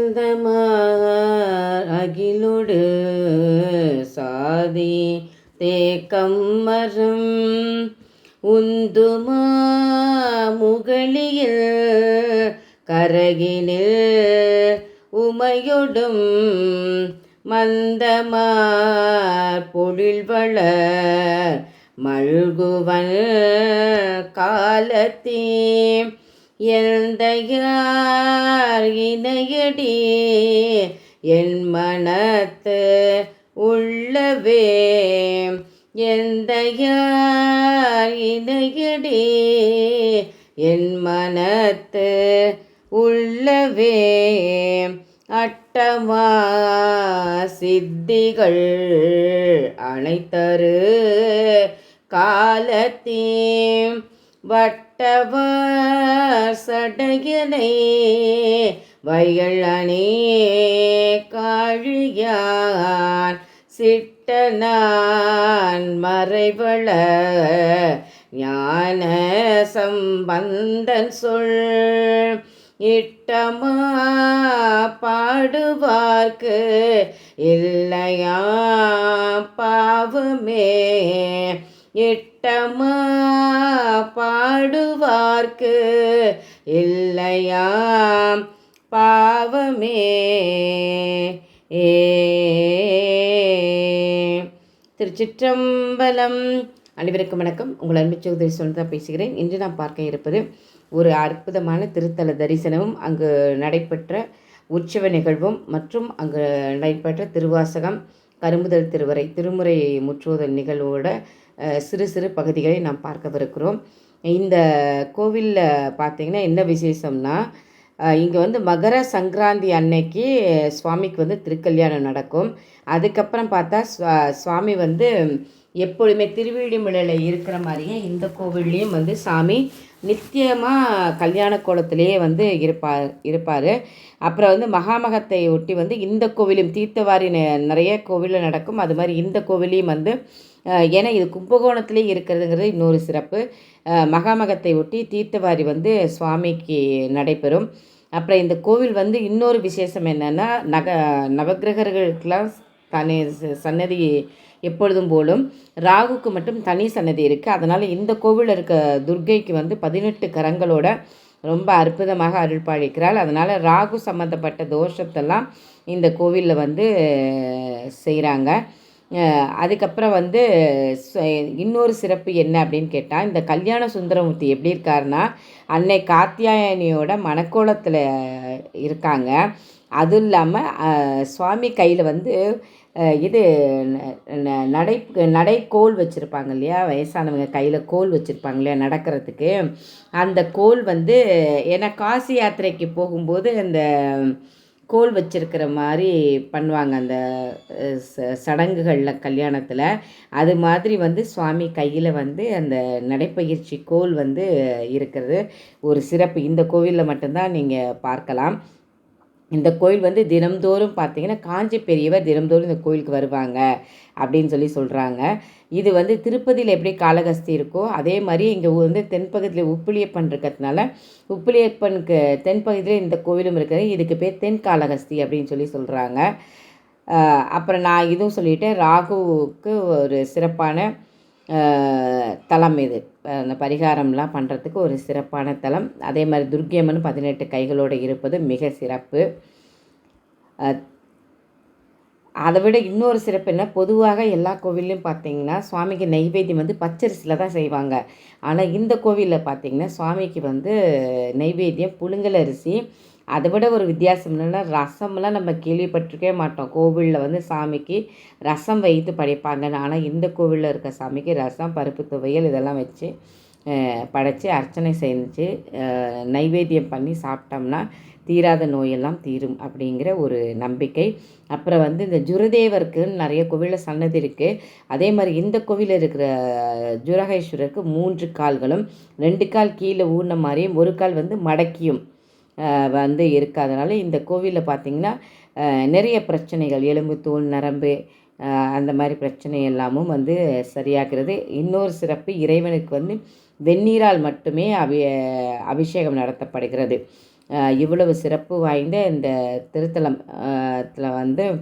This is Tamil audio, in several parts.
மந்தமார் அகிலொடு சாதி தேக்கம் மரம் உந்துமா முகளியில் கரகினில் உமையொடும் மந்தமார் பொழில்வள மல்குவன் காலத்தே எந்தையார் இணையடி என் மனத்து உள்ளவே எந்தையார் இணையடி என் மனத்து உள்ளவே அட்டமா சித்திகள் அனைத்தரு காலத்தே வட்டவர் சடையனை வயல் அணி காழியான் சிட்டனான் மறைவள ஞான சம்பந்தன் சொல் இட்டமா பாடுவார்க்கு இல்லையா பாவமே இட்டமா பாடுவார்க்கு இல்லையாம் பாவமே. திருச்சிற்றம்பலம். அனைவருக்கும் வணக்கம். உங்கள் அன்பு சகோதரி சொன்னதா பேசுகிறேன். இன்று நான் பார்க்க இருப்பது ஒரு அற்புதமான திருத்தல தரிசனமும் அங்கு நடைபெற்ற உற்சவ நிகழ்வும் மற்றும் அங்கு நடைபெற்ற திருவாசகம் கருமுதல் திருவரை திருமுறை முற்றுவதல் நிகழ்வோட சிறு சிறு பகுதிகளை நாம் பார்க்கவிருக்கிறோம். இந்த கோவிலில் பார்த்திங்கன்னா என்ன விசேஷம்னா, இங்கே வந்து மகர சங்கராந்தி அன்னைக்கு சுவாமிக்கு திருக்கல்யாணம் நடக்கும். அதுக்கப்புறம் பார்த்தா சுவாமி எப்பொழுதுமே திருவிழிமலையில் இருக்கிற மாதிரியே இந்த கோவில்லையும் சாமி நித்தியமாக கல்யாண கோலத்திலேயே இருப்பார். அப்புறம் மகாமகத்தை ஒட்டி இந்த கோவிலும் தீர்த்தவாரி நிறைய கோவிலில் நடக்கும். அது மாதிரி இந்த கோவிலையும் ஏன்னா இது கும்பகோணத்திலே இருக்கிறதுங்கிறது இன்னொரு சிறப்பு. மகாமகத்தை ஒட்டி தீர்த்தவாரி சுவாமிக்கு நடைபெறும். அப்புறம் இந்த கோவில் இன்னொரு விசேஷம் என்னென்னா, நவக்கிரகர்களுக்கெல்லாம் தனி சன்னதி எப்பொழுதும் போலும் ராகுக்கு மட்டும் தனி சன்னதி இருக்குது. அதனால் இந்த கோவிலில் இருக்க துர்க்கைக்கு 18 கரங்களோட ரொம்ப அற்புதமாக அருள் பாலிக்கிறாள். அதனால் ராகு சம்மந்தப்பட்ட தோஷத்தெல்லாம் இந்த கோவிலில் செய்கிறாங்க. அதுக்கப்புறம் இன்னொரு சிறப்பு என்ன அப்படின்னு கேட்டால், இந்த கல்யாண சுந்தரமூர்த்தி எப்படி இருக்காருன்னா, அன்னை காத்தியாயனியோட மணக்கோலத்தில் இருக்காங்க. அதுவும் இல்லாமல் சுவாமி கையில் இது நடைக்கோல் வச்சுருப்பாங்க இல்லையா, வயசானவங்க கையில் கோல் வச்சுருப்பாங்க இல்லையா நடக்கிறதுக்கு. அந்த கோல் ஏன்னா காசி யாத்திரைக்கு போகும்போது அந்த கோல் வச்சிருக்கிற மாதிரி பண்ணுவாங்க அந்த சடங்குகளில் கல்யாணத்தில். அது மாதிரி சுவாமி கையில் அந்த நடைப்பயிற்சி கோல் இருக்கிறது ஒரு சிறப்பு. இந்த கோவிலில் மட்டும்தான் நீங்கள் பார்க்கலாம். இந்த கோயில் தினம்தோறும் பார்த்திங்கன்னா காஞ்சி பெரியவர் தினம்தோறும் இந்த கோயிலுக்கு வருவாங்க அப்படின்னு சொல்கிறாங்க. இது திருப்பதியில் எப்படி காளகஸ்தி இருக்கோ அதே மாதிரி இங்கே தென்பகுதியில் உப்பிலியப்பன் இருக்கிறதுனால உப்பிலியப்பனுக்கு தென்பகுதியில் இந்த கோவிலும் இருக்குது. இதுக்கு பேர் தென் காளகஸ்தி அப்படின்னு சொல்கிறாங்க. அப்புறம் நான் இதுவும் சொல்லிவிட்டேன், ராகுவுக்கு ஒரு சிறப்பான தலம் இது. அந்த பரிகாரம்லாம் பண்ணுறதுக்கு ஒரு சிறப்பான தலம். அதே மாதிரி துர்க்கையம்மன் 18 கைகளோடு இருப்பது மிக சிறப்பு. அதை விட இன்னொரு சிறப்பு என்ன, பொதுவாக எல்லா கோவில்லையும் பார்த்திங்கன்னா சுவாமிக்கு நெய்வேத்தியம் பச்சரிசியில் தான் செய்வாங்க. ஆனால் இந்த கோவிலில் பார்த்திங்கன்னா சுவாமிக்கு நெய்வேத்தியம் புழுங்கல் அரிசி. அதை விட ஒரு வித்தியாசம் என்னென்னா, ரசம்லாம் நம்ம கேள்விப்பட்டிருக்கவே மாட்டோம். கோவிலில் சாமிக்கு ரசம் வைத்து படைப்பாங்கன்னு. ஆனால் இந்த கோவிலில் இருக்க சாமிக்கு ரசம், பருப்பு துவையல் இதெல்லாம் வச்சு படைச்சி அர்ச்சனை செஞ்சு நைவேத்தியம் பண்ணி சாப்பிட்டோம்னா தீராத நோயெல்லாம் தீரும் அப்படிங்கிற ஒரு நம்பிக்கை. அப்புறம் இந்த ஜுரதேவருக்குன்னு நிறைய கோவிலில் சன்னதி இருக்குது. அதே மாதிரி இந்த கோவிலில் இருக்கிற ஜுரகேஸ்வரருக்கு 3 கால்களும் 2 கால் கீழே ஊர்ன மாதிரியும் 1 கால் மடக்கியும் இருக்குது. அதனால் இந்த கோவிலில் பார்த்திங்கன்னா நிறைய பிரச்சனைகள், எலும்பு தோல் நரம்பு அந்த மாதிரி பிரச்சனை எல்லாமும் சரியாகிறது. இன்னொரு சிறப்பு, இறைவனுக்கு வெந்நீரால் மட்டுமே அபிஷேகம் நடத்தப்படுகிறது. இவ்வளவு சிறப்பு வாய்ந்த இந்த திருத்தலத்தில்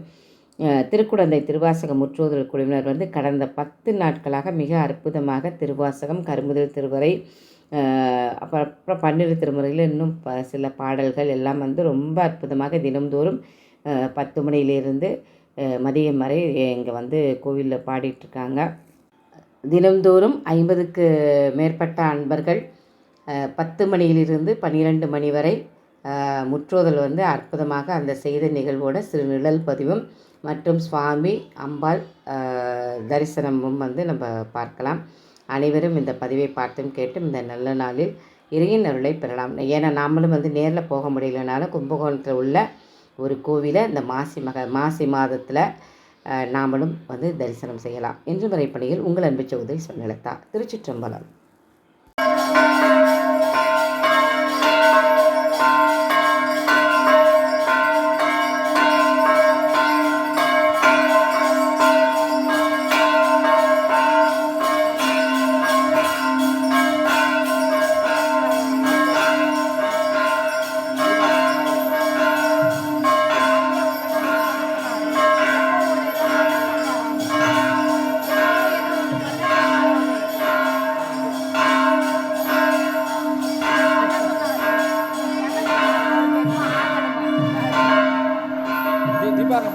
திருக்குடந்தை திருவாசக முற்றோதல் குழுவினர் கடந்த 10 நாட்களாக மிக அற்புதமாக திருவாசகம், கருமுதல் திருவரை, அப்புறம் 12 திருமுறையில் இன்னும் சில பாடல்கள் எல்லாம் ரொம்ப அற்புதமாக தினம்தோறும் 10 மணியிலிருந்து மதியம் வரை இங்கே கோவிலில் பாடிட்டுருக்காங்க. தினம்தோறும் 50க்கு மேற்பட்ட அன்பர்கள் 10 மணியிலிருந்து 12 மணி வரை முற்றோதல் அற்புதமாக அந்த செய்த நிகழ்வோட சிறு நிழல் பதிவும் மற்றும் சுவாமி அம்பாள் தரிசனமும் நம்ம பார்க்கலாம். அனைவரும் இந்த பதிவை பார்த்தும் கேட்டும் இந்த நல்ல நாளில் இறையின் அருளை பெறலாம். ஏன்னா நாமளும் நேரில் போக முடியலனாலும் கும்பகோணத்தில் உள்ள ஒரு கோவிலை இந்த மாசி மாதத்தில் நாமளும் தரிசனம் செய்யலாம். இன்று முறைப்பணியில் உங்கள் அன்பு சகோதரி சொன்னலதா. திருச்சிற்றம்பலம்.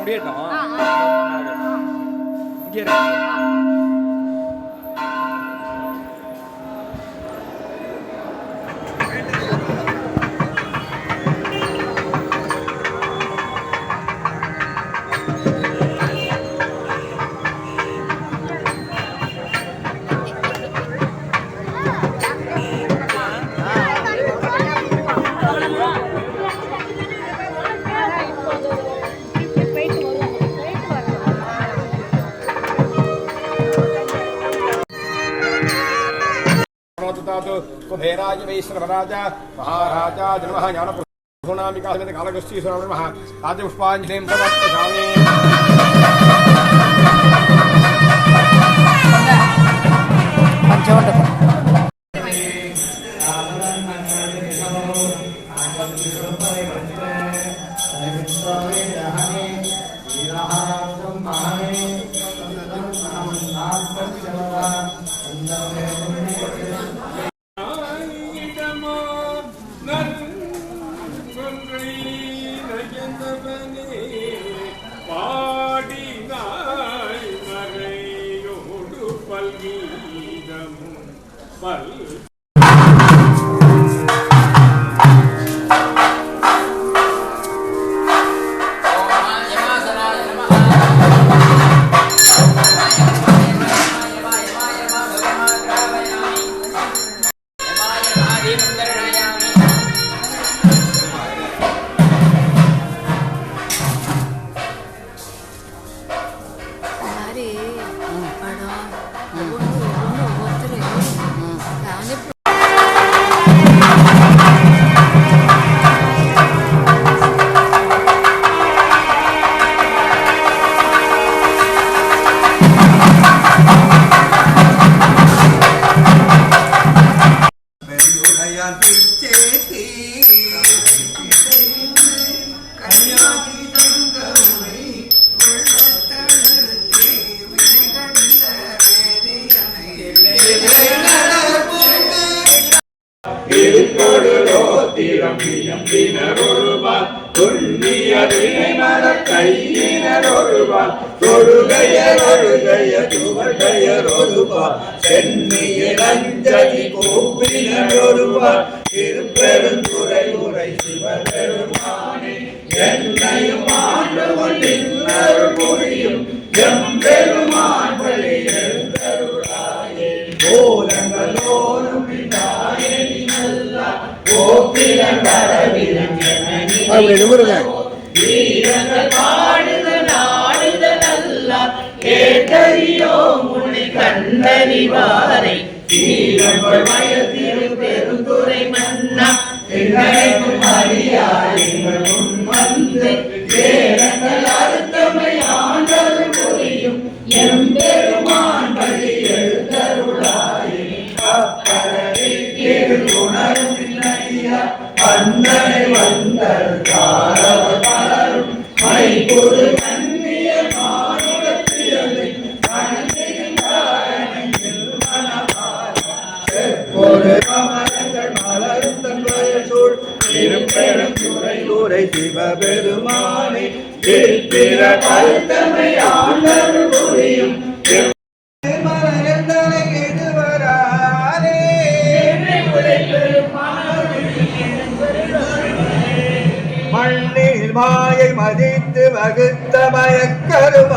முடியட்டும். कुबेराज वैश्रवराज महाराजा जन्मः ज्ञानपुरुषोणामिका कालगस्ती नमः आदिपुष्पाञ्जलिं समर्पयामि. திருப்பெருந்துறை உரை சிவபெருமானே என்னையும் ஆண்டு கொண்டின்னருள் புரியும் எம்பெருமான் வழி எழுந்தருளாயே போலங்களோரும் பிதாயே நல்லா கோபிலன் வரவிலன் வீரங்கள் பாடுதல் ஆடுதல் அல்ல கேட்டறியோ முனை கண்டறிவாரை தீரங்கள் மயத்திரு பெருந்துரை மன்னா எங்களைக்கும் அறியார் எங்கள் முன் வந்து வேரங்கள் அறுத்தமை ஆண்டல் புரியும் எம்பெருமான் வழி எழுந்தருளாயே அப்பறவை உணரும் இல்லையா அந்தனை திருப்பெருந்துறை சிவபெருமானே திருப்பிற கருத்தமை ஆண்டருள் புரியும் மண்ணில் மாயை மதித்து வகுத்த மயக்கருமானே